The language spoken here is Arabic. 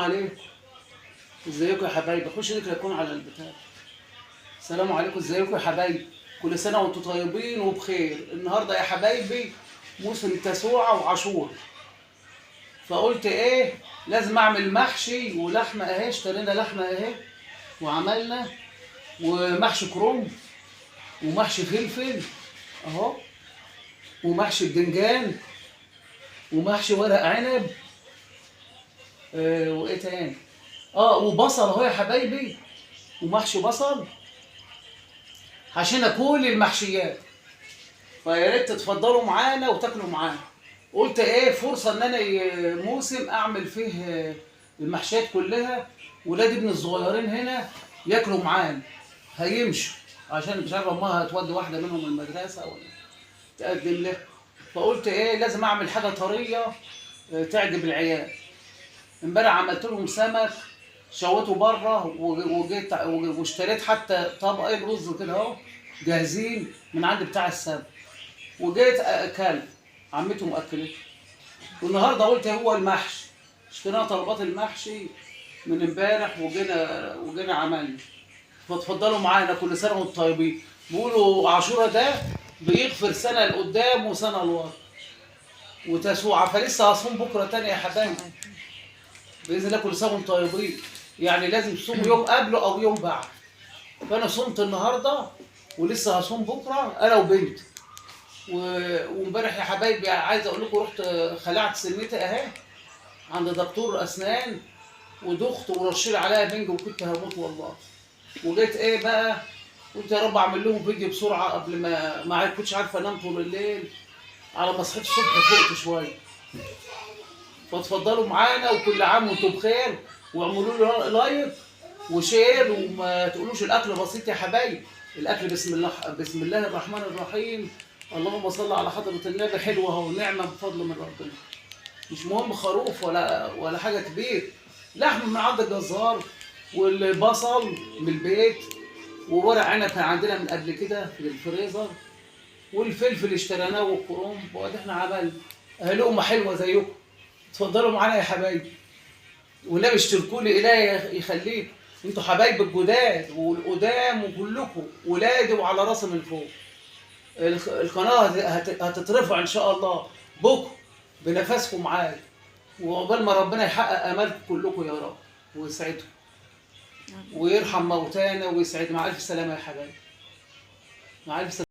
عليكم. ازيكم يا حبايبي؟ خش ذكر يكون على البتاع. السلام عليكم، ازيكم يا حبايبي؟ كل سنه وانتم طيبين وبخير. النهارده يا حبايبي موسم تسوعه وعاشور، فقلت ايه لازم اعمل محشي ولحمه اهي. اشترينا لحمه اهي وعملنا، ومحشي كرنب ومحشي فلفل اهو، ومحشي بدنجان ومحشي ورق عنب. وايه تاني؟ وبصل اهو يا حبايبي، ومحشي بصل عشان كل المحشيات. فيا ريت تتفضلوا معانا وتاكلوا معانا. قلت ايه فرصه ان انا موسم اعمل فيه المحشيات كلها. ولاد ابن الصغيرين هنا ياكلوا معانا هيمشوا، عشان مش عارفه امها هتودي واحده منهم المدرسه ولا تقدم لها. فقلت ايه لازم اعمل حاجه طريه تعجب العيال. امبارح عملت لهم سمك شويته بره، وجيت واشتريت حتى طبقين رز كده اهو جاهزين من عند بتاع السمك، وجيت اكلت عمته مأكلته. والنهارده قلت هو المحشي، اشترينا طلبات المحشي من امبارح وجينا عملنا. فاتفضلوا معانا، كل سنه وانتم طيبين. بيقولوا عاشوره ده بيغفر سنه لقدام وسنه لورا وتسوعه، فلسه هصوم بكره تاني يا حبايبي باذن الله. كل سنه وانتم طيبين. يعني لازم تصوم يوم قبله او يوم بعد. فانا صمت النهارده ولسه هصوم بكره انا وبنتي. وامبارح يا حبايبي عايز اقول لكم رحت خلعت سنتي اهي عند دكتور اسنان، ودخت ورشيل عليها بنج وكنت هموت والله. وجيت ايه بقى، قلت يا رب اعمل لهم فيديو بسرعه قبل ما كنتش عارفه انام طول الليل. على ما صحيت الصبح فقت شويه. فاتفضلوا معانا وكل عام وانتم بخير، واعملوا لي لايك وشير، وما تقولوش الاكل بسيط يا حبايبي. الاكل بسم الله الرحمن الرحيم. اللهم صل على حضره النبي. حلوه اهو، نعمه بفضل من ربنا. مش مهم خروف ولا حاجه كبير، لحم من عند الجزار، والبصل من البيت، وورق عنب كان عندنا من قبل كده في الفريزر، والفلفل اشتريناه والكرنب، وادي احنا عملنا اهي لقمه حلوه زيكم. اتفضلوا معانا يا حبايبي، والنبي اشتركوا لي الهي يخليكم. انتوا حبايب الجداد والقدام وكلكم ولادي وعلى راسي من فوق. القناه هتترفع ان شاء الله بكره بنفسكم معايا، وعقبال ما ربنا يحقق امالكم كلكم يا رب ويسعدكم ويرحم موتانا ويسعد. مع الف سلامه يا حبايبي، مع الف سلامه.